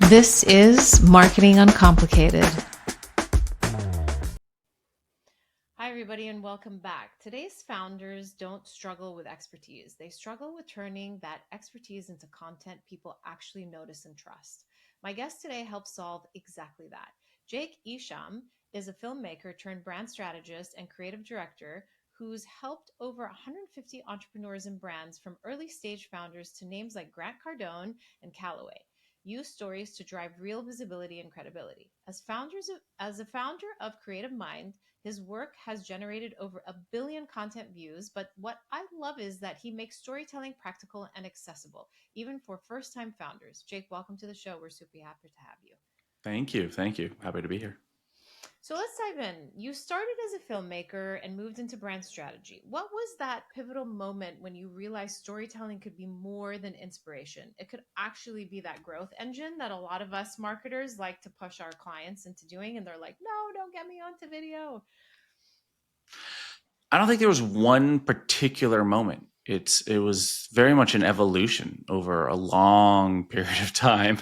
This is Marketing Uncomplicated. Hi, everybody, and welcome back. Today's founders don't struggle with expertise. They struggle with turning that expertise into content people actually notice and trust. My guest today helps solve exactly that. Jake Isham is a filmmaker turned brand strategist and creative director who's helped over 150 entrepreneurs and brands from early stage founders to names like Grant Cardone and Callaway use stories to drive real visibility and credibility. As a founder of Creative Mind, his work has generated over 1 billion content views, but what I love is that he makes storytelling practical and accessible, even for first-time founders. Jake, welcome to the show. We're super happy to have you. Thank you. Thank you. Happy to be here. So let's dive in. You started as a filmmaker and moved into brand strategy. What was that pivotal moment when you realized storytelling could be more than inspiration? It could actually be that growth engine that a lot of us marketers like to push our clients into doing. And they're like, no, don't get me onto video. I don't think there was one particular moment. It was very much an evolution over a long period of time.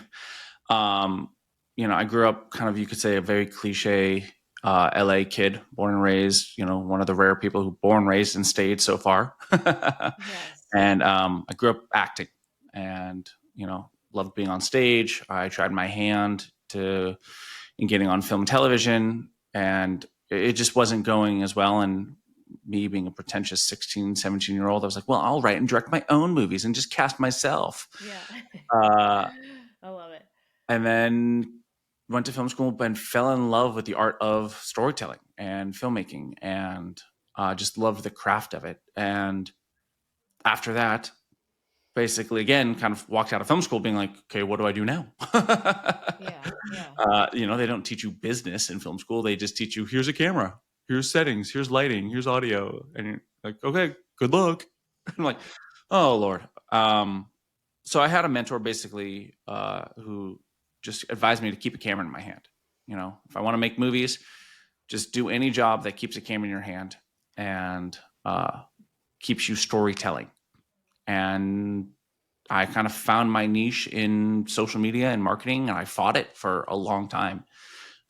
I grew up kind of, you could say, a very cliche LA kid, born and raised, one of the rare people who born, raised, and stayed so far. Yes. And I grew up acting and, loved being on stage. I tried my hand in getting on film and television, and it just wasn't going as well. And me being a pretentious 16, 17-year-old, I was like, well, I'll write and direct my own movies and just cast myself. Yeah. Uh, I love it. and then went to film school and fell in love with the art of storytelling and filmmaking, and just loved the craft of it. And after that, basically, again, kind of walked out of film school being like, okay, what do I do now? Yeah. They don't teach you business in film school. They just teach you, here's a camera, here's settings, here's lighting, here's audio. And you're like, okay, good luck. I'm like, oh, Lord. So I had a mentor basically who just advised me to keep a camera in my hand. If I want to make movies, just do any job that keeps a camera in your hand and keeps you storytelling. And I kind of found my niche in social media and marketing, and I fought it for a long time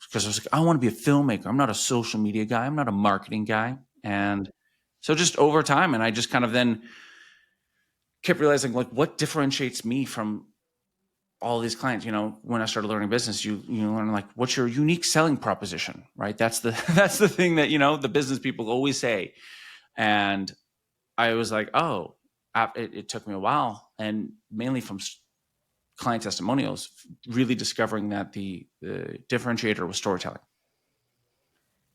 because I was like, I want to be a filmmaker. I'm not a social media guy. I'm not a marketing guy. And so just over time, and I just kind of then kept realizing, like, what differentiates me from all these clients. When I started learning business, you learn, like, what's your unique selling proposition, right? That's the thing that the business people always say. And I was like, oh, it took me a while, and mainly from client testimonials, really discovering that the differentiator was storytelling.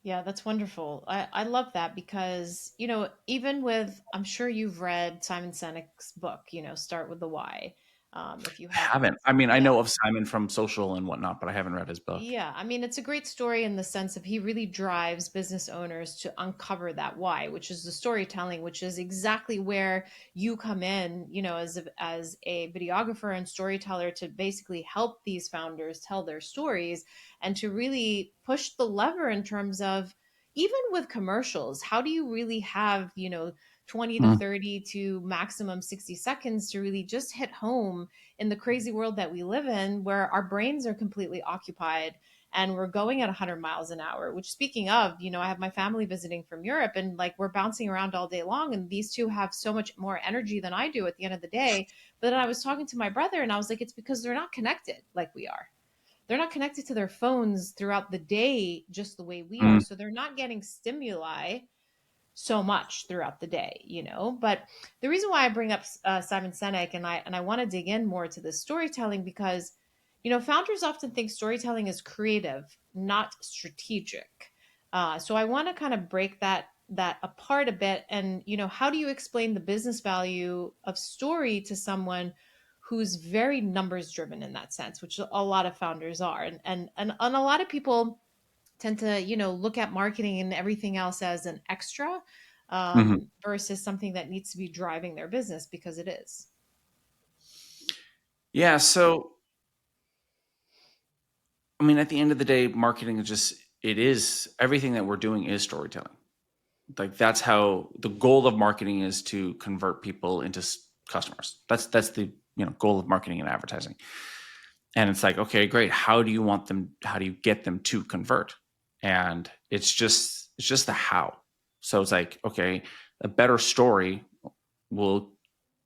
Yeah, that's wonderful. I love that because, even with, I'm sure you've read Simon Sinek's book, Start with the Why. If you I haven't, haven't. I mean, I yeah. know of Simon from social and whatnot, but I haven't read his book. Yeah, I mean, it's a great story in the sense of he really drives business owners to uncover that why, which is the storytelling, which is exactly where you come in, as a videographer and storyteller to basically help these founders tell their stories and to really push the lever in terms of even with commercials, how do you really have, 20 to Mm. 30 to maximum 60 seconds to really just hit home in the crazy world that we live in where our brains are completely occupied and we're going at 100 miles an hour, which, speaking of, I have my family visiting from Europe, and like we're bouncing around all day long, and these two have so much more energy than I do at the end of the day. But then I was talking to my brother and I was like, it's because they're not connected like we are. They're not connected to their phones throughout the day just the way we are, Mm. so they're not getting stimuli so much throughout the day, But the reason why I bring up Simon Sinek, and I want to dig in more to this storytelling because, founders often think storytelling is creative, not strategic. So I want to kind of break that apart a bit, and how do you explain the business value of story to someone who's very numbers driven in that sense, which a lot of founders are, and a lot of people tend to look at marketing and everything else as an extra Mhm. versus something that needs to be driving their business because it is. Yeah. So, I mean, at the end of the day, marketing is everything that we're doing is storytelling. Like, that's how the goal of marketing is, to convert people into customers. That's the goal of marketing and advertising. And it's like, okay, great. How do you get them to convert? And it's just the how. So it's like, okay, a better story will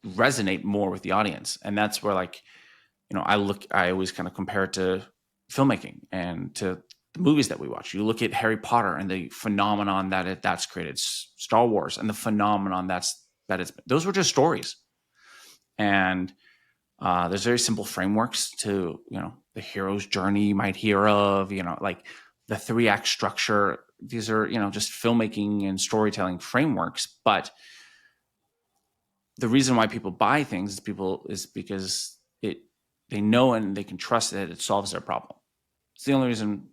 resonate more with the audience. And that's where, like, I always kind of compare it to filmmaking and to the movies that we watch. You look at Harry Potter and the phenomenon that's created, Star Wars and the phenomenon those were just stories. And there's very simple frameworks to, the hero's journey you might hear of, like the 3-act structure. These are, just filmmaking and storytelling frameworks. But the reason why people buy things is because they know and they can trust that it solves their problem. It's the only reason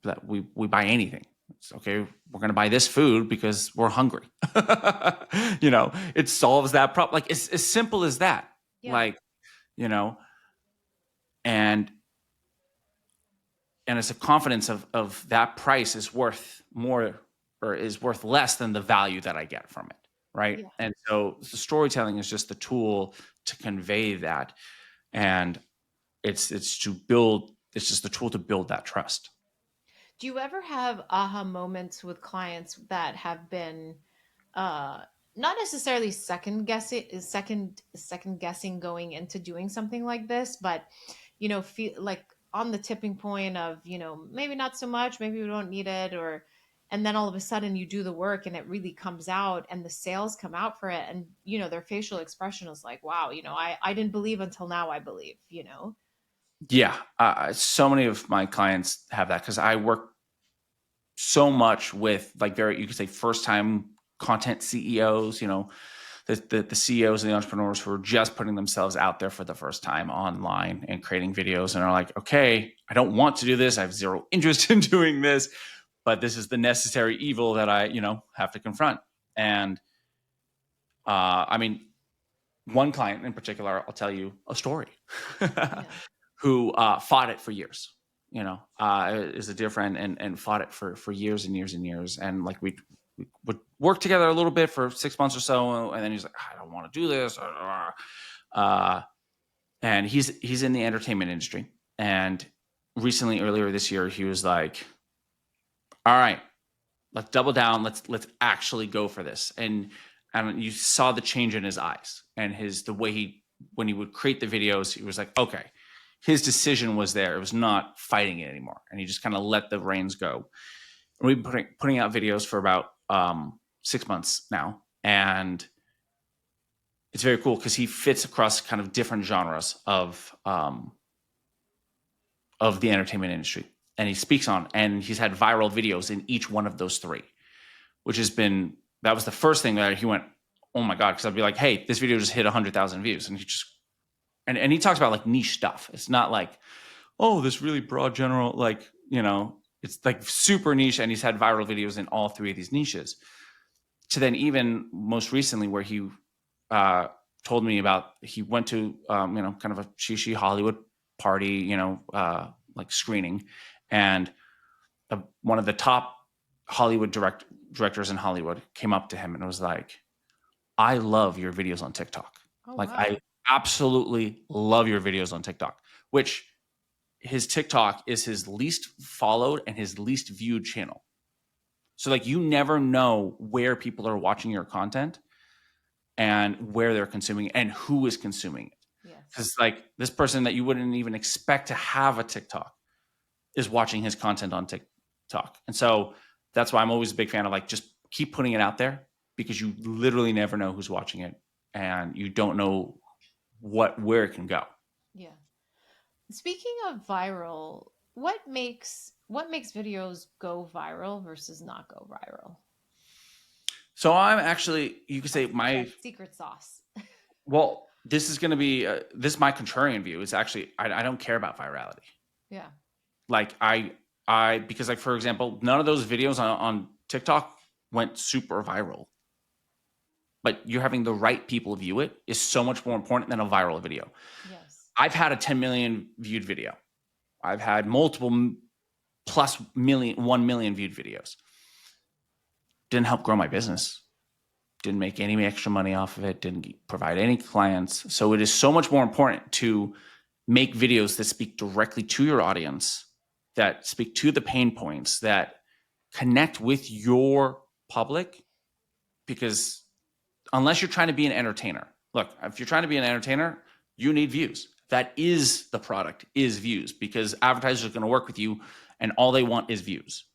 that we buy anything. It's okay, we're going to buy this food because we're hungry. It solves that problem. Like, it's as simple as that. Yeah. Like, and it's a confidence of that price is worth more or is worth less than the value that I get from it. Right. Yeah. And so the storytelling is just the tool to convey that. And it's just the tool to build that trust. Do you ever have aha moments with clients that have been uh not necessarily second guessing going into doing something like this, but feel like on the tipping point of, maybe not so much, maybe we don't need it, or and then all of a sudden you do the work and it really comes out and the sales come out for it, and their facial expression is like, wow, I didn't believe until now I believe. Yeah. So many of my clients have that because I work so much with, like, you could say, first time content CEOs, the CEOs and the entrepreneurs who are just putting themselves out there for the first time online and creating videos and are like, okay, I don't want to do this. I have zero interest in doing this, but this is the necessary evil that I, have to confront. And I mean, one client in particular, I'll tell you a story, Yeah. who fought it for years. Is a dear friend and fought it for years and years and years. And like we would work together a little bit for 6 months or so, and then he's like, I don't want to do this. And he's in the entertainment industry. And recently, earlier this year, he was like, all right, let's double down. Let's actually go for this. And you saw the change in his eyes and the way when he would create the videos, he was like, okay, his decision was there. It was not fighting it anymore. And he just kind of let the reins go. And we've been putting out videos for about 6 months now. And it's very cool because he fits across kind of different genres of the entertainment industry. And he speaks on, and he's had viral videos in each one of those 3, which that was the first thing that he went, oh my God. Cause I'd be like, hey, this video just hit 100,000 views. And he just, and he talks about like niche stuff. It's not like, oh, this really broad general, like, it's like super niche. And he's had viral videos in all 3 of these niches. To then even most recently where he told me about, he went to, kind of a she Hollywood party, like screening. And one of the top Hollywood directors in Hollywood came up to him and was like, I love your videos on TikTok. Oh, Like, wow. I absolutely love your videos on TikTok, which his TikTok is his least followed and his least viewed channel. So like, you never know where people are watching your content and where they're consuming and who is consuming it. Yes. Because like, this person that you wouldn't even expect to have a TikTok is watching his content on TikTok. And so that's why I'm always a big fan of, like, just keep putting it out there, because you literally never know who's watching it and you don't know where it can go. Yeah. Speaking of viral, what makes videos go viral versus not go viral? So I'm actually, you could say That secret sauce. well, this is going to be, this is my contrarian view. It's actually, I don't care about virality. Yeah. Like because, like, for example, none of those videos on TikTok went super viral, but you're having the right people view it is so much more important than a viral video. Yes. I've had a 10 million viewed video. I've had multiple plus 1 million viewed videos. Didn't help grow my business. Didn't make any extra money off of it. Didn't provide any clients. So it is so much more important to make videos that speak directly to your audience, that speak to the pain points, that connect with your public. Because unless you're trying to be an entertainer, look, if you're trying to be an entertainer, you need views. That is the product, is views, because advertisers are going to work with you and all they want is views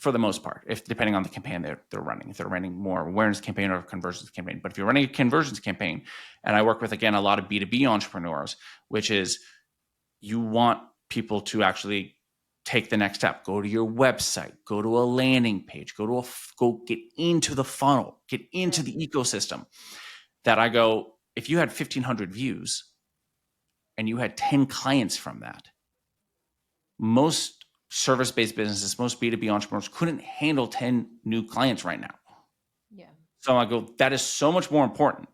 for the most part, if depending on the campaign they're running, if they're running more awareness campaign or conversions campaign. But if you're running a conversions campaign, and I work with, again, a lot of B2B entrepreneurs, which is you want people to actually take the next step, go to your website, go to a landing page, go get into the funnel, get into the ecosystem. That I go, if you had 1,500 views and you had 10 clients from that, most service-based businesses, most B2B entrepreneurs couldn't handle 10 new clients right now. Yeah. So I go, that is so much more important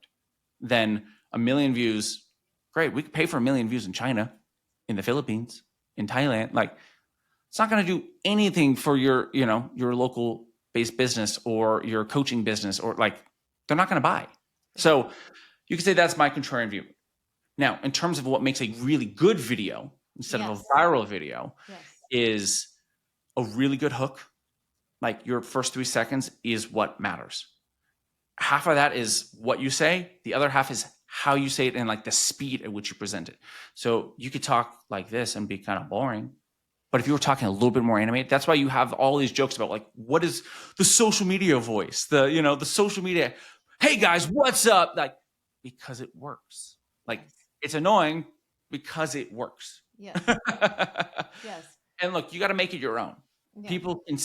than a million views. Great, we could pay for 1 million views in China, in the Philippines, in Thailand. Like, it's not going to do anything for your local based business or your coaching business, or like, they're not going to buy. So you could say that's my contrarian view. Now, in terms of what makes a really good video instead of a viral video, is a really good hook. Like, your first 3 seconds is what matters. Half of that is what you say. The other half is how you say it and like the speed at which you present it. So you could talk like this and be kind of boring. But if you were talking a little bit more animated, that's why you have all these jokes about like, what is the social media voice? The social media, hey guys, what's up? Like, because it works. Like, it's annoying because it works. Yes. Yes. And look, you got to make it your own. Yeah. People can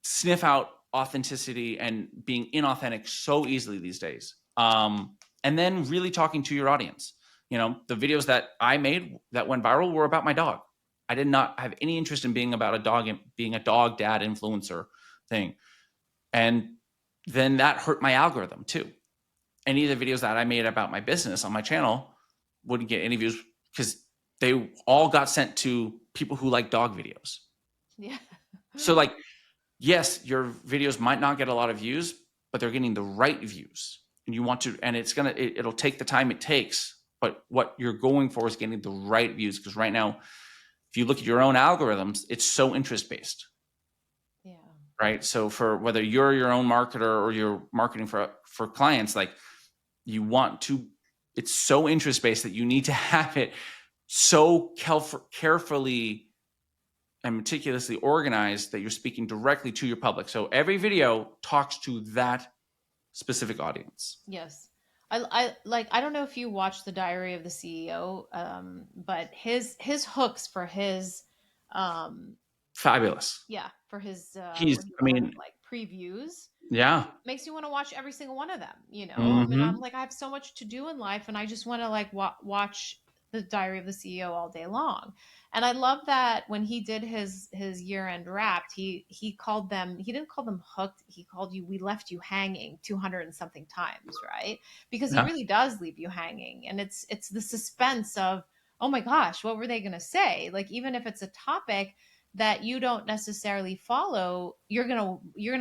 sniff out authenticity and being inauthentic so easily these days. And then really talking to your audience. The videos that I made that went viral were about my dog. I did not have any interest in being about a dog and being a dog dad influencer thing. And then that hurt my algorithm too. Any of the videos that I made about my business on my channel wouldn't get any views because they all got sent to people who like dog videos. Yeah. So like, yes, your videos might not get a lot of views, but they're getting the right views. And you want to, and it'll take the time it takes. But what you're going for is getting the right views. Because right now, if you look at your own algorithms, it's so interest-based. Yeah. Right. So for whether you're your own marketer or you're marketing for clients, like you want to, it's so interest-based that you need to have it so carefully and meticulously organized that you're speaking directly to your public. So every video talks to that specific audience. Yes. I don't know if you watched The Diary of the CEO, but his hooks for his fabulous. Yeah, for his previews. Yeah. Makes you want to watch every single one of them, Mm-hmm. I mean, I'm like, I have so much to do in life and I just want to like watch The Diary of the CEO all day long. And I love that when he did his year-end wrapped, he didn't call them hooked. He called you, we left you hanging 200 and something times, right? Because he really does leave you hanging. And it's the suspense of, oh my gosh, what were they going to say? Like, even if it's a topic that you don't necessarily follow, you're gonna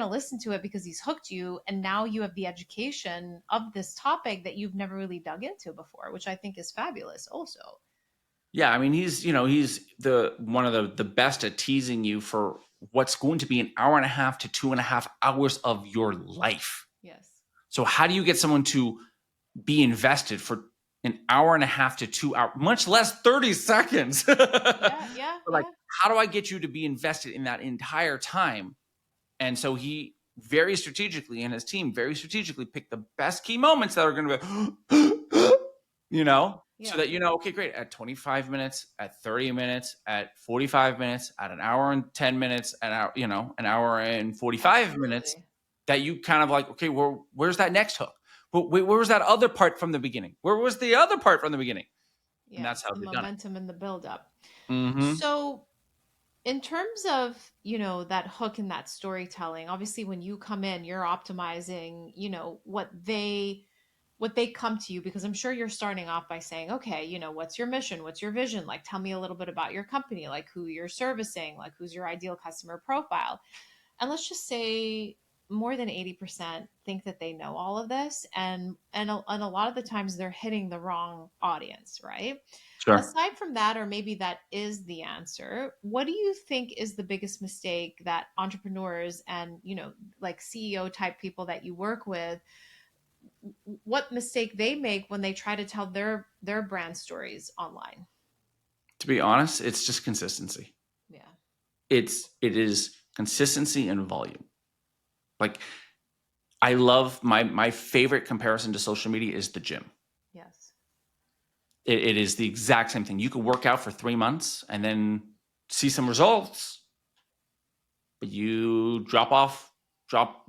listen to it because he's hooked you, and now you have the education of this topic that you've never really dug into before, which I think is fabulous also. Yeah, I mean, he's the one of the best at teasing you for what's going to be an hour and a half to 2.5 hours of your life. Yes. So how do you get someone to be invested for an hour and a half to 2 hours, much less 30 seconds? Yeah. Like, how do I get you to be invested in that entire time? And so he very strategically, and his team very strategically, picked the best key moments that are going to be, so that, okay, great. At 25 minutes, at 30 minutes, at 45 minutes, at an hour and 10 minutes, an hour and 45 minutes, that you kind of like, okay, where's that next hook? Where was that other part from the beginning? Where was the other part from the beginning? Yeah, and that's how the they've done it. Momentum and the buildup. Mm-hmm. So in terms of, that hook and that storytelling, obviously when you come in, you're optimizing, what they come to you, because I'm sure you're starting off by saying, okay, what's your mission? What's your vision? Like, tell me a little bit about your company, like who you're servicing, like who's your ideal customer profile. And let's just say more than 80% think that they know all of this, and a lot of the times they're hitting the wrong audience, right? Sure. Aside from that, or maybe that is the answer, what do you think is the biggest mistake that entrepreneurs and, like CEO type people that you work with, what mistake they make when they try to tell their brand stories online? To be honest, it's just consistency. Yeah. It is consistency and volume. Like, I love my favorite comparison to social media is the gym. Yes. It is the exact same thing. You could work out for 3 months and then see some results, but you drop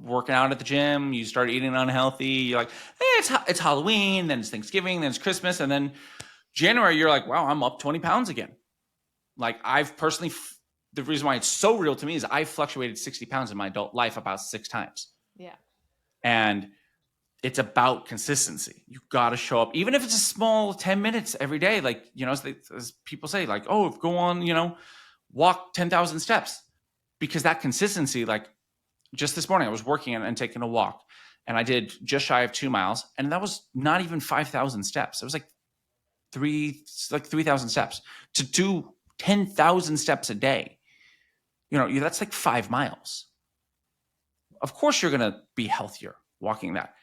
working out at the gym, you start eating unhealthy, you're like, hey, it's Halloween, then it's Thanksgiving, then it's Christmas, and then January, you're like, wow, I'm up 20 pounds again. Like, I've personally, the reason why it's so real to me is I fluctuated 60 pounds in my adult life about 6 times. Yeah. And it's about consistency. You got to show up, even if it's a small 10 minutes every day. Like, as people say, like, oh, go on, walk 10,000 steps, because that consistency, like just this morning, I was working and taking a walk, and I did just shy of 2 miles, and that was not even 5,000 steps. It was like 3,000 steps. To do 10,000 steps a day, that's like 5 miles. Of course, you're going to be healthier walking that.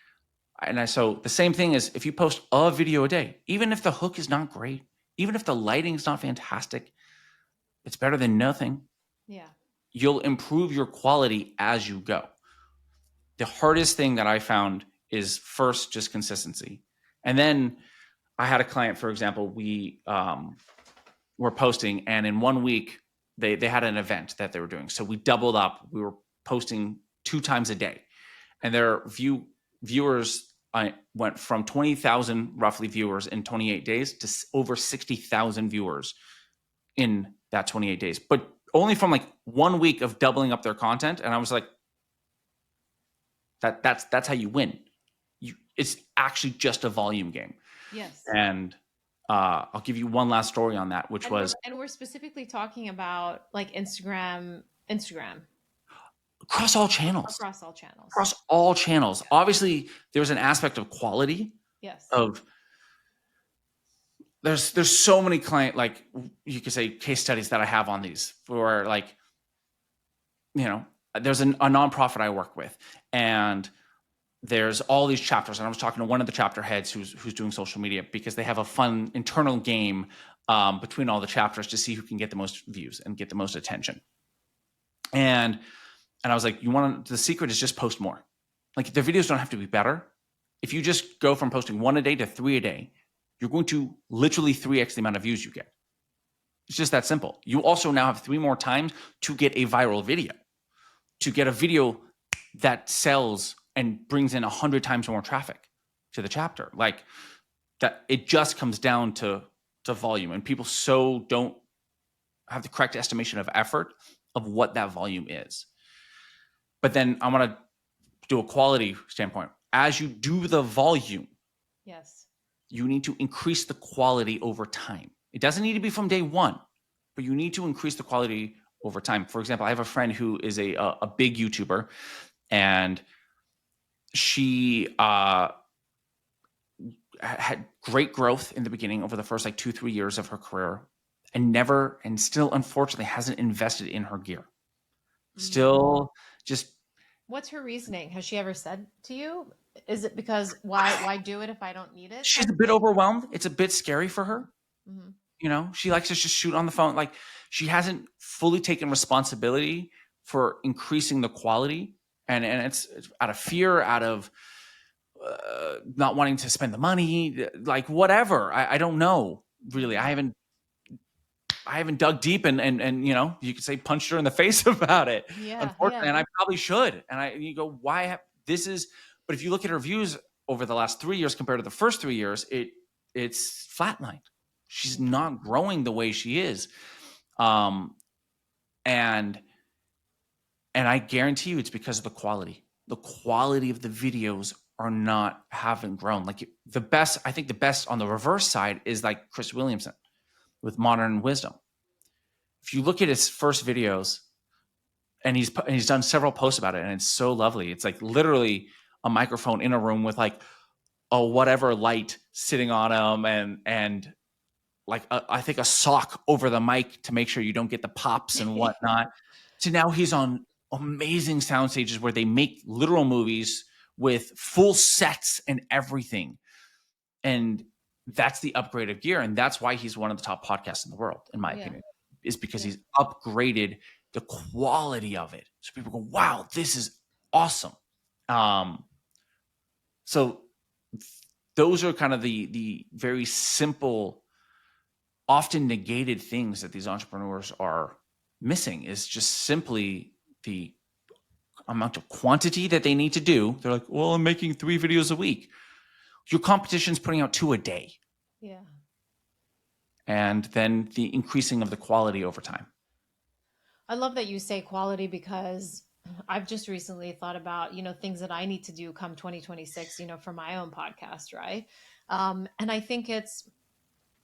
And so the same thing is, if you post a video a day, even if the hook is not great, even if the lighting is not fantastic, it's better than nothing. Yeah. You'll improve your quality as you go. The hardest thing that I found is, first, just consistency. And then I had a client, for example, we were posting, and in 1 week, they had an event that they were doing. So we doubled up. We were posting 2 times a day. And their viewers went from 20,000 roughly viewers in 28 days to over 60,000 viewers in that 28 days, but only from like 1 week of doubling up their content. And I was like, that's how you win. It's actually just a volume game. Yes. And I'll give you one last story on that, which was, we're specifically talking about like Instagram. across all channels. Across all channels. Across all channels. Yeah. Obviously, there's an aspect of quality. Yes. There's so many like you could say case studies that I have on these, where like, there's a nonprofit I work with, and there's all these chapters, and I was talking to one of the chapter heads who's doing social media, because they have a fun internal game between all the chapters to see who can get the most views and get the most attention. And I was like, the secret is just post more. Like, the videos don't have to be better. If you just go from posting 1 a day to 3 a day, you're going to literally 3x the amount of views you get. It's just that simple. You also now have 3 more times to get a viral video, to get a video that sells and brings in 100 times more traffic to the chapter. Like that, it just comes down to volume, and people so don't have the correct estimation of effort of what that volume is. But then I want to do a quality standpoint. As you do the volume, yes, you need to increase the quality over time. It doesn't need to be from day one, but you need to increase the quality over time. For example, I have a friend who is a big YouTuber, and she had great growth in the beginning over the first like 2-3 years of her career, and still unfortunately hasn't invested in her gear. Still just. What's her reasoning? Has she ever said to you? Is it because why do it if I don't need it? She's a bit overwhelmed. It's a bit scary for her. Mm-hmm. She likes to just shoot on the phone. Like, she hasn't fully taken responsibility for increasing the quality, and it's out of fear, out of not wanting to spend the money, like whatever. I don't know really. I haven't dug deep and you could say punched her in the face about it. Yeah, unfortunately, yeah. And I probably should. And you go, why but if you look at her views over the last 3 years compared to the first 3 years, it's flatlined. She's not growing the way she is. And I guarantee you it's because of the quality. The quality of the videos haven't grown. Like, I think the best on the reverse side is like Chris Williamson with Modern Wisdom. If you look at his first videos, and he's done several posts about it, and it's so lovely. It's like literally a microphone in a room with like a whatever light sitting on him, and like I think a sock over the mic to make sure you don't get the pops and whatnot. So now he's on amazing sound stages where they make literal movies with full sets and everything. And that's the upgrade of gear. And that's why he's one of the top podcasts in the world, in my opinion, is because he's upgraded the quality of it. So people go, wow, this is awesome. So those are kind of the very simple, often negated things that these entrepreneurs are missing, is just simply the amount of quantity that they need to do. They're like, well, I'm making 3 videos a week. Your competition's putting out 2 a day. Yeah. And then the increasing of the quality over time. I love that you say quality, because I've just recently thought about, things that I need to do come 2026, for my own podcast, right? And I think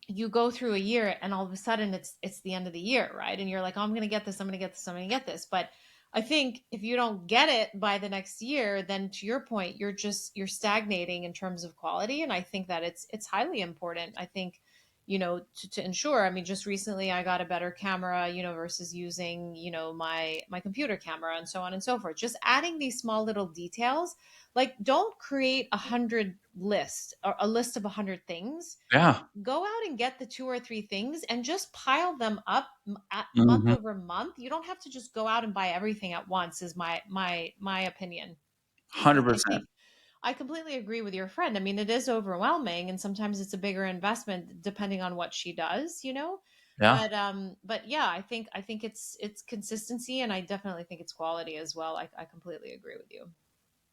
you go through a year and all of a sudden it's the end of the year, right? And you're like, oh, I'm going to get this, I'm going to get this, I'm going to get this. But I think if you don't get it by the next year, then to your point, you're stagnating in terms of quality. And I think that it's highly important. I think, to ensure, I mean, just recently I got a better camera, versus using, my computer camera, and so on and so forth. Just adding these small little details, like don't create 100 list or a list of 100 things. Yeah. Go out and get the 2 or 3 things and just pile them up month Mm-hmm. over month. You don't have to just go out and buy everything at once, is my opinion. And I 100%. think I completely agree with your friend. I mean, it is overwhelming, and sometimes it's a bigger investment depending on what she does, Yeah. But yeah, I think it's consistency, and I definitely think it's quality as well. I completely agree with you.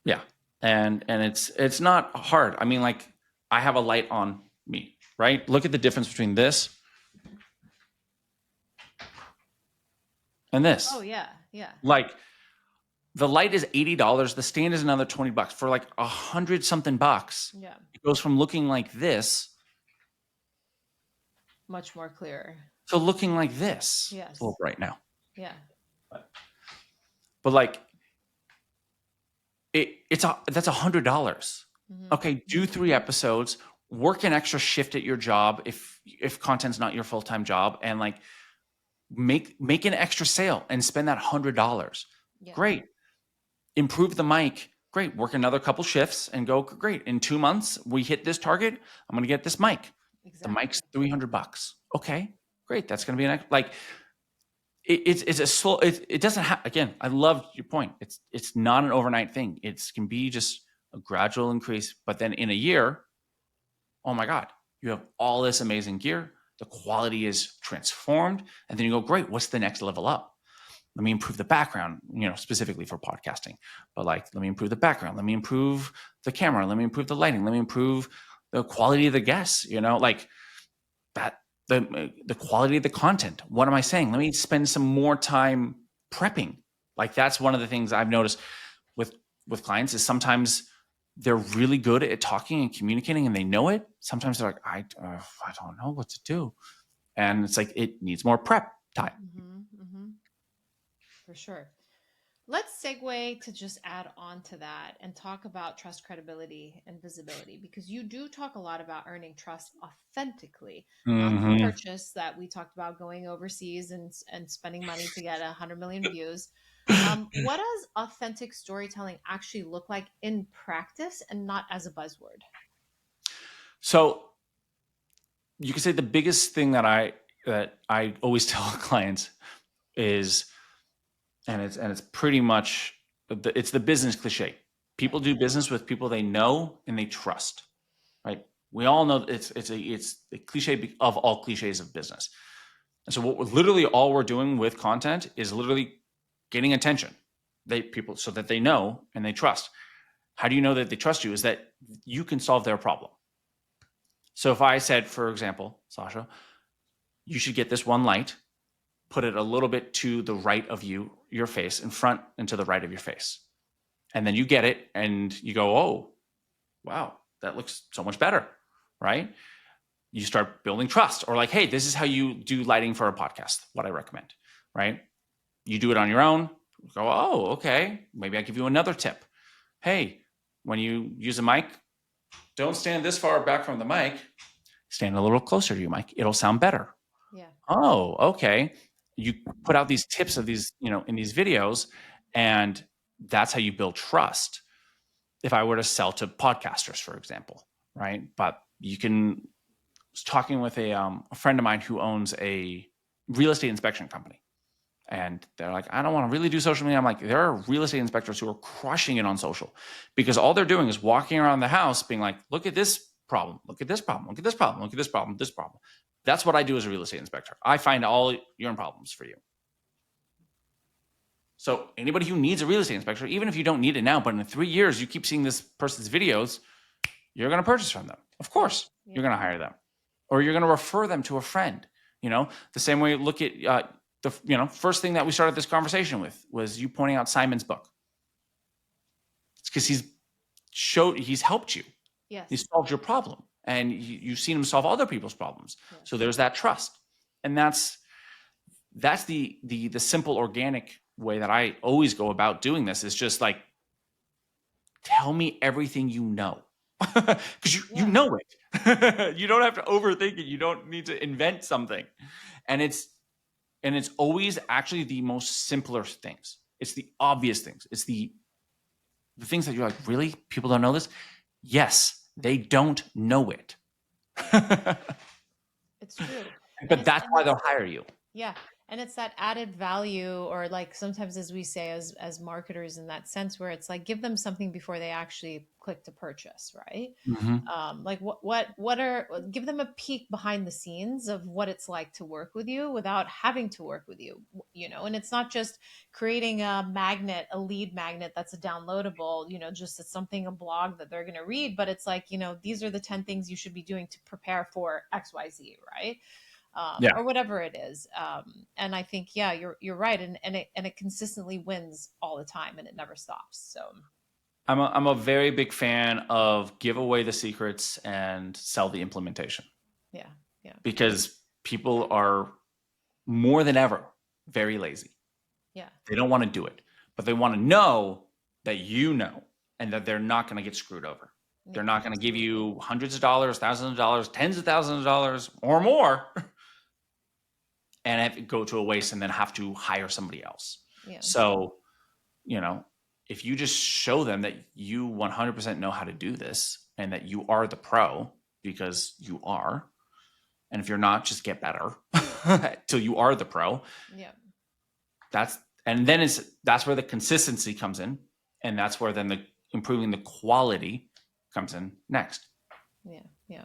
Yeah. And it's not hard. I mean, like, I have a light on me, right? Look at the difference between this and this. Oh yeah, yeah, Like, the light is $80. The stand is another $20 for like 100 something bucks. yeah. It goes from looking like this Much more clearer. to looking like this. Yes. It's a little bright now. Yeah. But like, that's $100. Mm-hmm. Okay, do 3 episodes, work an extra shift at your job if content's not your full-time job, and like make an extra sale and spend that $100. Yeah. Great. Improve the mic. Great. Work another couple shifts and go, great. In 2 months, we hit this target. I'm going to get this mic. Exactly. The mic's $300. Okay, great. That's going to be like, it's a slow, it doesn't have, again, I love your point. It's not an overnight thing. It can be just a gradual increase, but then in a year, oh my God, you have all this amazing gear. The quality is transformed. And then you go, great. What's the next level up? Let me improve the background, specifically for podcasting, but like, let me improve the background. Let me improve the camera. Let me improve the lighting. Let me improve the quality of the guests, like that, the quality of the content. What am I saying? Let me spend some more time prepping. Like, that's one of the things I've noticed with clients, is sometimes they're really good at talking and communicating and they know it. Sometimes they're like, I don't know what to do. And it's like, it needs more prep time. Mm-hmm, mm-hmm. For sure. Let's segue to just add on to that and talk about trust, credibility, and visibility, because you do talk a lot about earning trust authentically, not the Mm-hmm. purchase that we talked about, going overseas and spending money to get 100 million views. What does authentic storytelling actually look like in practice, and not as a buzzword? So you could say the biggest thing that I always tell clients is, and it's pretty much, it's the business cliche. People do business with people they know and they trust, right? We all know it's the cliche of all cliches of business. And so all we're doing with content is literally getting attention. People so that they know and they trust. How do you know that they trust you? Is that you can solve their problem. So if I said, for example, Sasha, you should get this one light, put it a little bit to the right of your face, in front and to the right of your face. And then you get it and you go, oh, wow, that looks so much better, right? You start building trust, or like, hey, this is how you do lighting for a podcast, what I recommend, right? You do it on your own. Go, oh, okay. Maybe I give you another tip. Hey, when you use a mic, don't stand this far back from the mic. Stand a little closer to your mic. It'll sound better. Yeah. Oh, okay. You put out these tips of these, in these videos, and that's how you build trust. If I were to sell to podcasters, for example, right? But I was talking with a friend of mine who owns a real estate inspection company. And they're like, I don't want to really do social media. I'm like, there are real estate inspectors who are crushing it on social, because all they're doing is walking around the house being like, look at this problem, look at this problem, look at this problem, look at this problem, this problem. That's what I do as a real estate inspector. I find all your problems for you. So anybody who needs a real estate inspector, even if you don't need it now, but in 3 years, you keep seeing this person's videos, you're going to purchase from them. Of course, you're going to hire them, or you're going to refer them to a friend. The same way, look at the first thing that we started this conversation with was you pointing out Simon's book. It's because he's helped you. Yes. He solved your problem, and you've seen him solve other people's problems. Yes. So there's that trust, and that's the simple, organic way that I always go about doing this. Is just like, tell me everything you know, because you know it. You don't have to overthink it. You don't need to invent something, and it's always actually the most simpler things. It's the obvious things. It's the things that you're like, really? People don't know this? Yes, they don't know it. It's true. But that's why they'll hire you. Yeah. And it's that added value, or like sometimes, as we say, as marketers, in that sense, where it's like, give them something before they actually click to purchase, right? Mm-hmm. Like give them a peek behind the scenes of what it's like to work with you without having to work with you, and it's not just creating a lead magnet that's a downloadable, just a blog that they're going to read, but it's like, these are the 10 things you should be doing to prepare for XYZ, right? Or whatever it is. And I think, you're right. And it consistently wins all the time, and it never stops. So I'm a very big fan of give away the secrets and sell the implementation. Yeah. Because people are more than ever very lazy. Yeah. They don't want to do it, but they want to know that and that they're not going to get screwed over. They're not going to give you hundreds of dollars, thousands of dollars, tens of thousands of dollars or more and have it go to a waste and then have to hire somebody else. Yeah. So, if you just show them that you 100% know how to do this and that you are the pro, because you are, and if you're not, just get better till you are the pro. Yeah. That's where the consistency comes in. And that's where then the improving the quality comes in next. Yeah.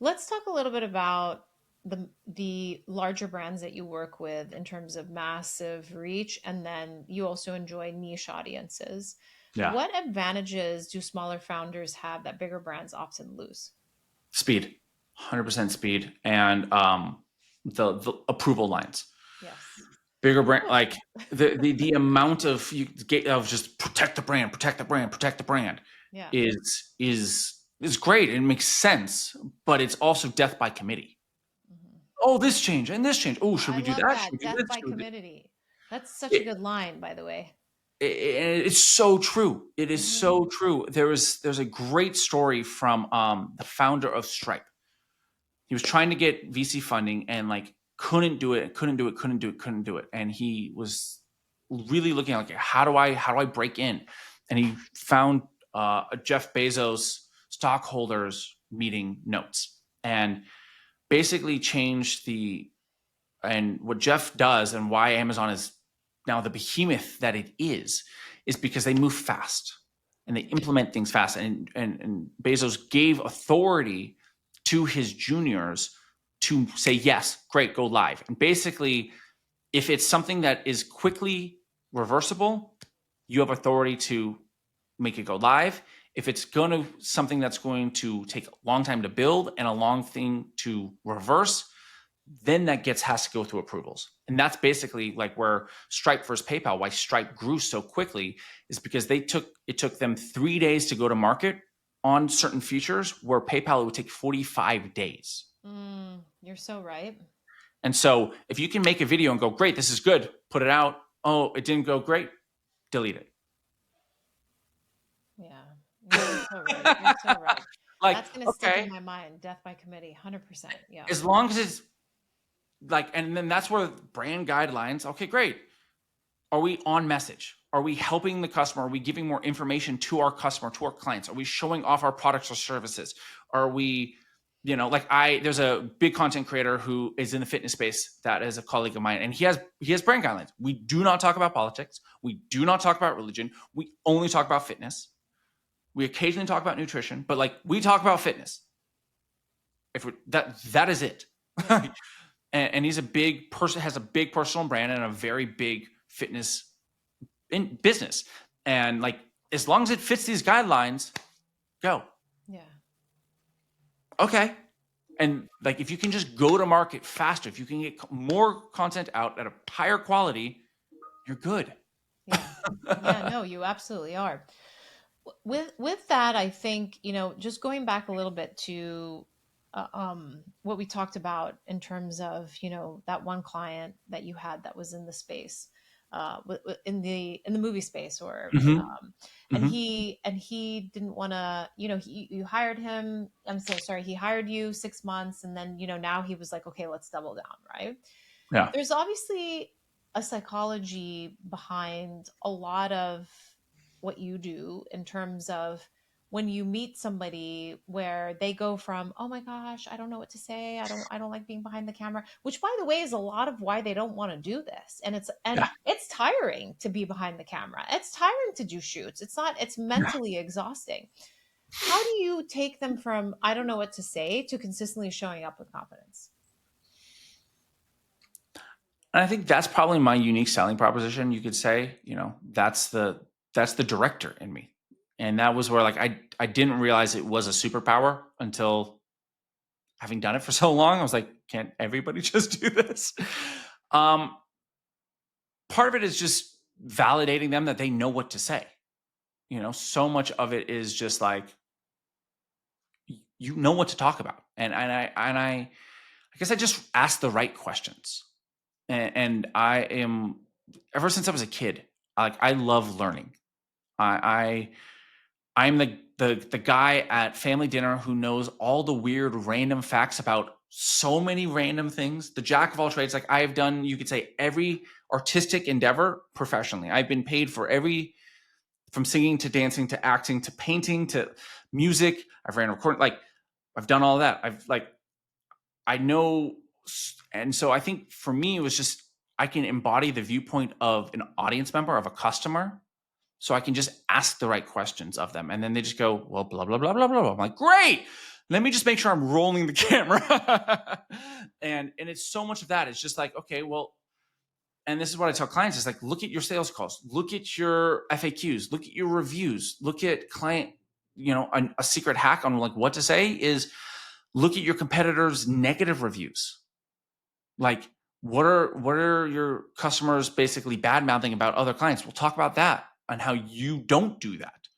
Let's talk a little bit about the larger brands that you work with in terms of massive reach, and then you also enjoy niche audiences. Yeah. What advantages do smaller founders have that bigger brands often lose? Speed, 100% speed, and the approval lines. Yes. Bigger brand, like the amount of just protect the brand. Yeah. is great. It makes sense, but it's also death by committee. Oh, this change and this change. Oh, should we do that? Death by committee. That's such a good line, by the way. It's so true. It is so true. There's a great story from the founder of Stripe. He was trying to get VC funding and couldn't do it. And he was really looking like, how do I break in? And he found a Jeff Bezos stockholders meeting notes and basically changed and what Jeff does and why Amazon is now the behemoth that it is because they move fast and they implement things fast. And Bezos gave authority to his juniors to say, yes, great, go live. And basically, if it's something that is quickly reversible, you have authority to make it go live. If it's something that's going to take a long time to build and a long thing to reverse, then that has to go through approvals. And that's basically where Stripe versus PayPal, why Stripe grew so quickly, is because it took them 3 days to go to market on certain features, where PayPal it would take 45 days. You're so right. And so if you can make a video and go, great, this is good, put it out Oh, it didn't go great. Delete it. Yeah. No, you're so right. You're so right. Like, That's going to stick in okay, my mind. Death by committee, 100%. Yeah. as long as it's like, and then that's where brand guidelines, okay, great. Are we on message? Are we helping the customer? Are we giving more information to our customer, to our clients? Are we showing off our products or services? Are we, like there's a big content creator who is in the fitness space that is a colleague of mine, and he has brand guidelines. We do not talk about politics. We do not talk about religion. We only talk about fitness. We occasionally talk about nutrition, but like we talk about fitness. If that is it. Yeah. And he's a big person, has a big personal brand and a very big fitness in business. And like, as long as it fits these guidelines, go. Yeah. Okay. And like, if you can just go to market faster, if you can get more content out at a higher quality, you're good. Yeah. Yeah. No, you absolutely are. With that, I think, just going back a little bit to what we talked about in terms of, that one client that you had that was in the space, in the movie space, or Mm-hmm. and Mm-hmm. he didn't want to, you hired him. I'm so sorry. He hired you 6 months, and then, now he was like, okay, let's double down. Right. Yeah. There's obviously a psychology behind a lot of what you do in terms of when you meet somebody where they go from, oh my gosh, I don't know what to say, I don't like being behind the camera, which by the way is a lot of why they don't want to do this. And Yeah. it's tiring to be behind the camera, it's tiring to do shoots, it's Yeah. mentally exhausting. How do you take them from I don't know what to say to consistently showing up with confidence? And I think that's probably my unique selling proposition. You could say, that's the director in me. And that was where like I didn't realize it was a superpower until having done it for so long. I was like, can't everybody just do this? Um, Part of it is just validating them that they know what to say. So much of it is just like you know what to talk about, and I guess I just ask the right questions, and I am ever since I was a kid, I love learning. I'm the guy at family dinner who knows all the weird random facts about so many random things. The jack of all trades. Like I've done, you could say, every artistic endeavor professionally. I've been paid for from singing to dancing to acting to painting to music. I've ran a recording. Like I've done all that. I know. And so I think for me, it was just, I can embody the viewpoint of an audience member, of a customer. So I can just ask the right questions of them. And then they just go, well, blah, blah, blah, blah, blah. I'm like, great. Let me just make sure I'm rolling the camera. and it's so much of that. It's just like, okay, well, and this is what I tell clients, is like, look at your sales calls, look at your FAQs, look at your reviews, look at client, a secret hack on like what to say is look at your competitors' negative reviews. Like, what are your customers basically bad mouthing about other clients? We'll talk about that and how you don't do that,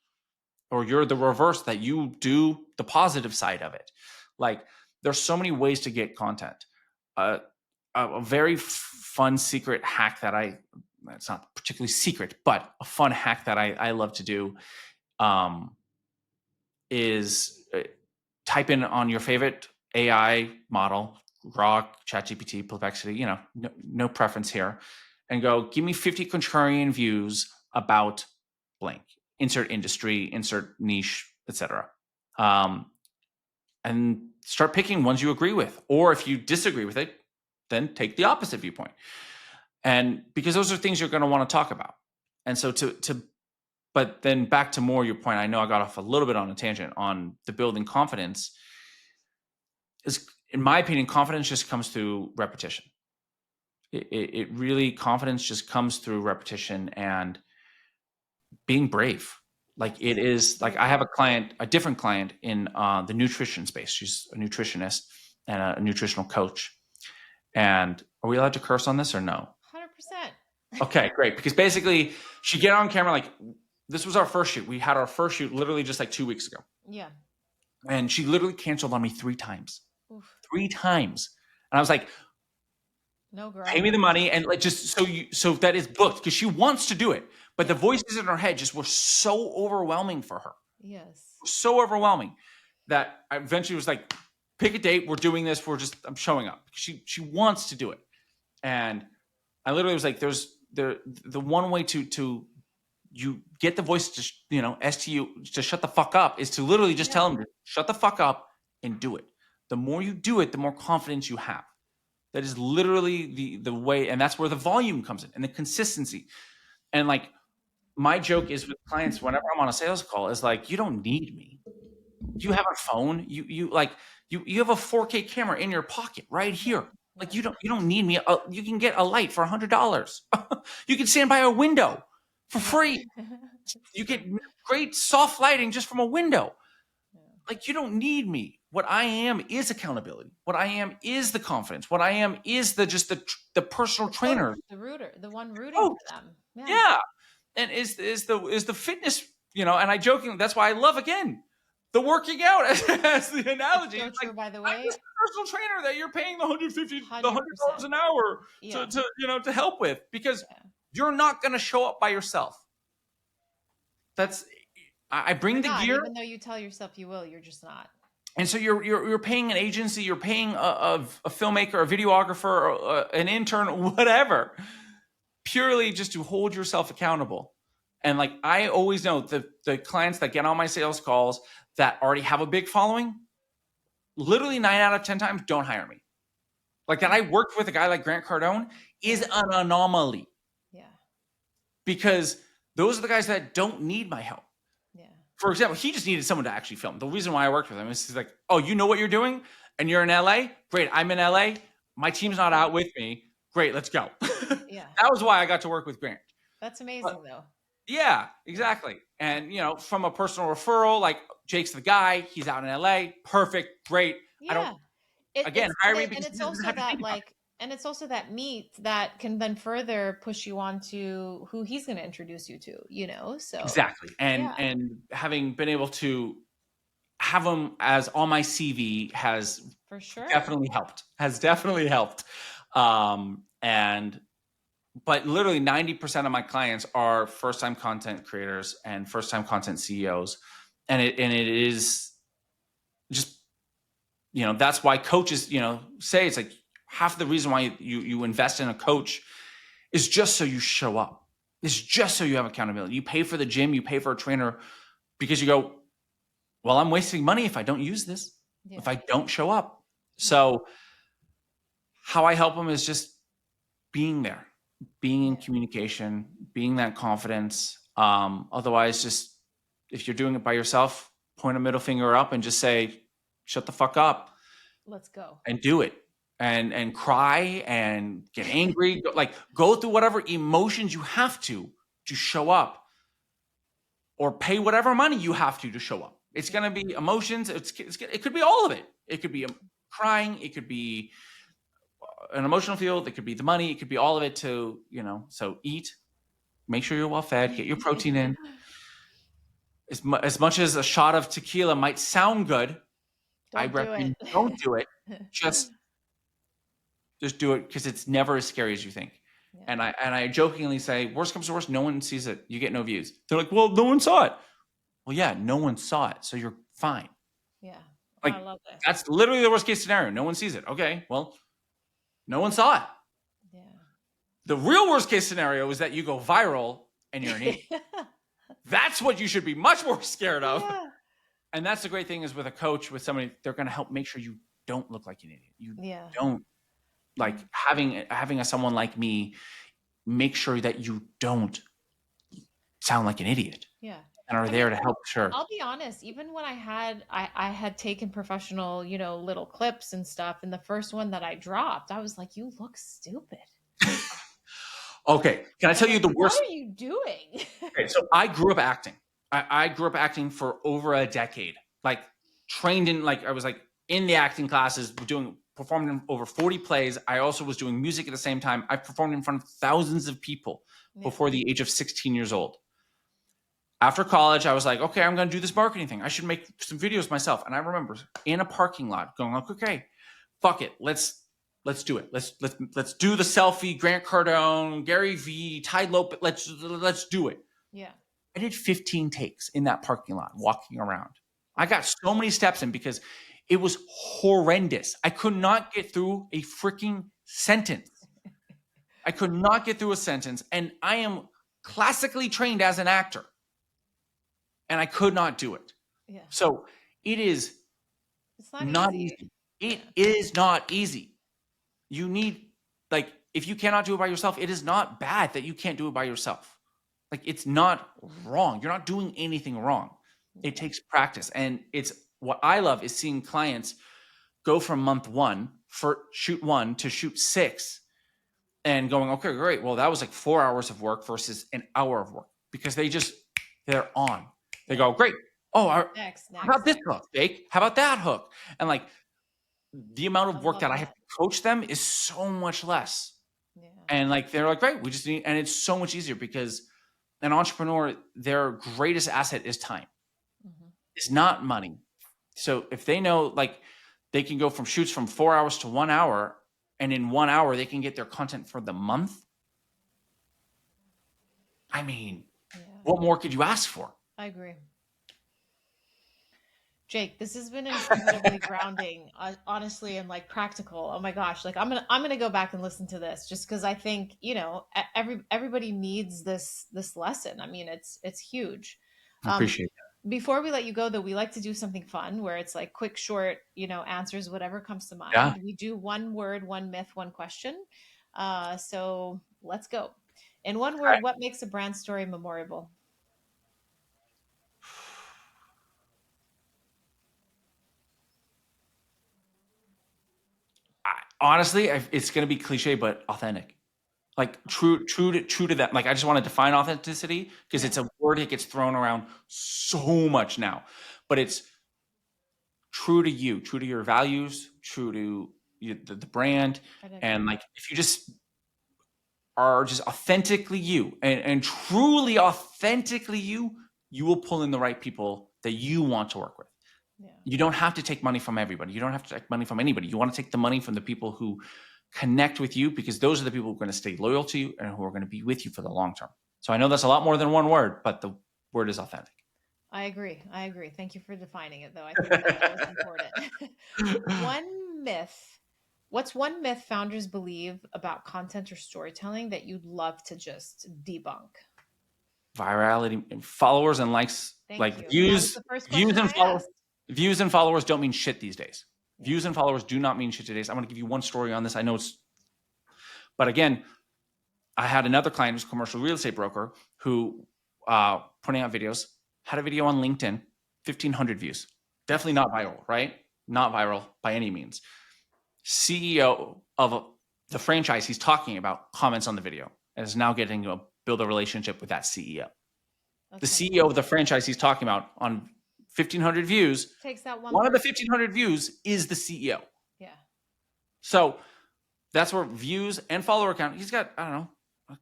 or you're the reverse, that you do the positive side of it. Like, there's so many ways to get content. A very fun secret hack that it's not particularly secret, but a fun hack that I love to do is type in on your favorite AI model, Grok, ChatGPT, Perplexity, no preference here, and go, give me 50 contrarian views about blank, insert industry, insert niche, etc. And start picking ones you agree with. Or if you disagree with it, then take the opposite viewpoint. And because those are things you're going to want to talk about. And so but then back to more your point, I know I got off a little bit on a tangent on the building confidence. Is, in my opinion, confidence just comes through repetition. It really, confidence just comes through repetition and being brave. Like it is, like I have a different client in the nutrition space. She's a nutritionist and a nutritional coach. And are we allowed to curse on this or no? 100%. Okay, great. Because basically she get on camera, like this was our first shoot. We had our first shoot literally just like 2 weeks ago. Yeah. And she literally canceled on me 3 times. Oof. 3 times. And I was like, No Pay me the grumbling. money and like just so that it's booked because she wants to do it. But the voices in her head just were so overwhelming for her. Yes. So overwhelming that I eventually was like, pick a date. We're doing this. I'm showing up. She wants to do it. And I literally was like, the one way to you get the voice to, STU to shut the fuck up is to literally just tell them to shut the fuck up and do it. The more you do it, the more confidence you have. That is literally the way. And that's where the volume comes in and the consistency. And like my joke is with clients, whenever I'm on a sales call, is like, you don't need me. You have a phone. You have a 4K camera in your pocket right here. Like you don't need me. You can get a light for $100. You can stand by a window for free. You get great soft lighting just from a window. Like you don't need me. What I am is accountability. What I am is the confidence. What I am is the personal trainer. The rooter, the one rooting for them. Yeah. And is the fitness, and I jokingly, that's why I love again the working out as the analogy. So true, by the way. I'm just a personal trainer that you're paying the $100 an hour to help with because you're not going to show up by yourself. I bring the gear, even though you tell yourself you will, you're just not. And so you're paying an agency, you're paying a filmmaker, a videographer, or an intern, whatever, purely just to hold yourself accountable. And like I always know the clients that get on my sales calls that already have a big following, literally 9 out of 10 times don't hire me. Like that I worked with a guy like Grant Cardone is an anomaly. Yeah. Because those are the guys that don't need my help. Yeah. For example, he just needed someone to actually film. The reason why I worked with him is he's like, oh, you know what you're doing? And you're in LA? Great. I'm in LA. My team's not out with me. Great. Let's go. Yeah. That was why I got to work with Grant. That's amazing though. Yeah, exactly. And, from a personal referral, like Jake's the guy, he's out in LA. Perfect. Great. Yeah. I don't, hire me because it's also that and it's also that meet that can then further push you on to who he's going to introduce you to, so. Exactly. And having been able to have him as on my CV has for sure definitely helped. But literally 90% of my clients are first-time content creators and first-time content CEOs. And it is just, that's why coaches, say it's like half the reason why you invest in a coach is just so you show up. It's just so you have accountability. You pay for the gym, you pay for a trainer because you go, well, I'm wasting money if I don't use this, if I don't show up. So how I help them is just being there. Being in communication, being that confidence. Otherwise, just if you're doing it by yourself, point a middle finger up and just say, shut the fuck up. Let's go. And do it. And cry and get angry. Go through whatever emotions you have to show up. Or pay whatever money you have to show up. It's going to be emotions. It could be all of it. It could be crying. It could be an emotional field. It could be the money. It could be all of it to, so eat, make sure you're well fed, get your protein in. As much as a shot of tequila might sound good, I recommend don't do it. Just do it because it's never as scary as you think. Yeah. And I jokingly say, worst comes to worst, no one sees it. You get no views. They're like, well, no one saw it. Well, yeah, no one saw it. So you're fine. Yeah. I love that. That's literally the worst case scenario. No one sees it. Okay, well, no one saw it. Yeah. The real worst case scenario is that you go viral and you're an idiot. That's what you should be much more scared of. Yeah. And that's the great thing is with a coach, with somebody, they're going to help make sure you don't look like an idiot. You don't having someone like me make sure that you don't sound like an idiot. Yeah. And are there to help. Sure. I'll be honest. Even when I had taken professional, little clips and stuff, and the first one that I dropped, I was like, "You look stupid." Okay, can I tell you the worst? What are you doing? Okay, so I grew up acting. I grew up acting for over a decade. Trained in I was in the acting classes, performed in over 40 plays. I also was doing music at the same time. I performed in front of thousands of people before the age of 16 years old. After college, I was like, okay, I'm going to do this marketing thing. I should make some videos myself. And I remember in a parking lot going, okay, fuck it. Let's let's do it. Let's do the selfie, Grant Cardone, Gary Vee, Ty Lopez. Let's do it. Yeah. I did 15 takes in that parking lot walking around. I got so many steps in because it was horrendous. I could not get through a freaking sentence. I could not get through a sentence, and I am classically trained as an actor, and I could not do it. Yeah. So it is It's not easy. It is not easy. You need, like, if you cannot do it by yourself, it is not bad that you can't do it by yourself. Like, it's not wrong. You're not doing anything wrong. It takes practice. And it's what I love is seeing clients go from month 1 for shoot 1 to shoot 6 and going, okay, great. Well, that was like 4 hours of work versus an hour of work because they're on. They go, great. Oh, next. How about this hook, Jake? How about that hook? And like the amount of work that I have to coach them is so much less. Yeah. And like, they're like, great, we just need, and it's so much easier because an entrepreneur, their greatest asset is time. Mm-hmm. It's not money. So if they know, like, they can go from shoots from 4 hours to 1 hour, and in 1 hour, they can get their content for the month. I mean, what more could you ask for? I agree. Jake, this has been incredibly grounding, honestly, and like practical. Oh my gosh, like I'm gonna go back and listen to this just because I think everybody needs this lesson. I mean, it's huge. I appreciate that. Before we let you go, though, we like to do something fun where it's like quick, short, answers, whatever comes to mind. Yeah. We do one word, one myth, one question. So let's go. In one word, what makes a brand story memorable? Honestly, it's going to be cliche, but authentic. Like true to that. Like, I just want to define authenticity because it's a word that gets thrown around so much now, but it's true to you, true to your values, true to the brand. And like, if you just are just authentically you and truly authentically you will pull in the right people that you want to work with. Yeah. You don't have to take money from everybody. You don't have to take money from anybody. You want to take the money from the people who connect with you because those are the people who are going to stay loyal to you and who are going to be with you for the long term. So I know that's a lot more than one word, but the word is authentic. I agree. Thank you for defining it, though. I think that was important. What's one myth founders believe about content or storytelling that you'd love to just debunk? Virality and followers and likes. Views and followers. Views and followers don't mean shit these days. Views and followers do not mean shit today. I'm going to give you one story on this. I know but again, I had another client who's a commercial real estate broker who putting out videos, had a video on LinkedIn, 1,500 views. Definitely not viral, right? Not viral by any means. CEO of the franchise he's talking about comments on the video and is now getting to build a relationship with that CEO. Okay. The CEO of the franchise he's talking about on 1,500 views takes that one of the 1,500 views is the CEO. Yeah. So that's where views and follower count. He's got, I don't know, a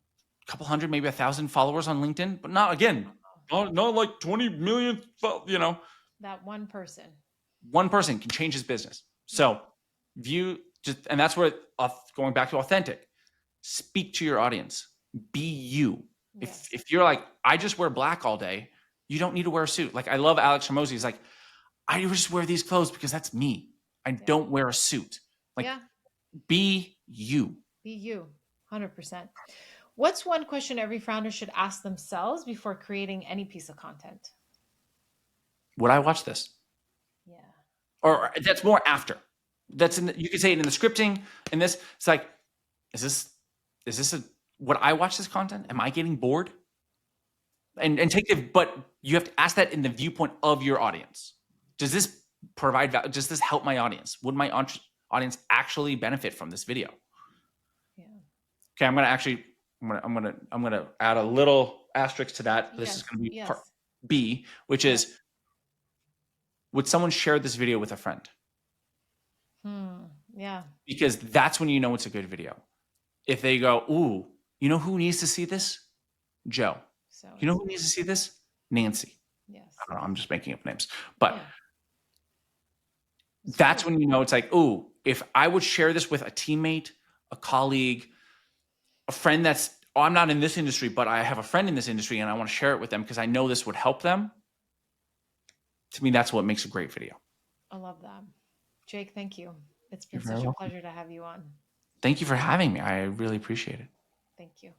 couple hundred, maybe 1,000 followers on LinkedIn, but not like 20 million. That one person. One person can change his business. So and that's where going back to authentic. Speak to your audience. Be you. Yes. If you're like, I just wear black all day, you don't need to wear a suit. Like, I love Alex Hormozi. He's like, I just wear these clothes because that's me. I don't wear a suit. Like, be you. Be you, 100%. What's one question every founder should ask themselves before creating any piece of content? Would I watch this? Yeah. Or that's more after. You could say it in the scripting. In this, it's like, is this would I watch this content? Am I getting bored? And but you have to ask that in the viewpoint of your audience. Does this provide value? Does this help my audience? Would my audience actually benefit from this video? Yeah. Okay, I'm gonna add a little asterisk to that. This is gonna be part B, which is, would someone share this video with a friend? Yeah. Because that's when you know it's a good video. If they go, ooh, you know who needs to see this? Joe. So you know who needs to see this? Nancy. Yes. I don't know, I'm just making up names. But that's when you know it's like, ooh, if I would share this with a teammate, a colleague, a friend that's, oh, I'm not in this industry, but I have a friend in this industry and I want to share it with them because I know this would help them. To me, that's what makes a great video. I love that. Jake, thank you. It's been You're very such a welcome. pleasure to have you on. Thank you for having me. I really appreciate it. Thank you.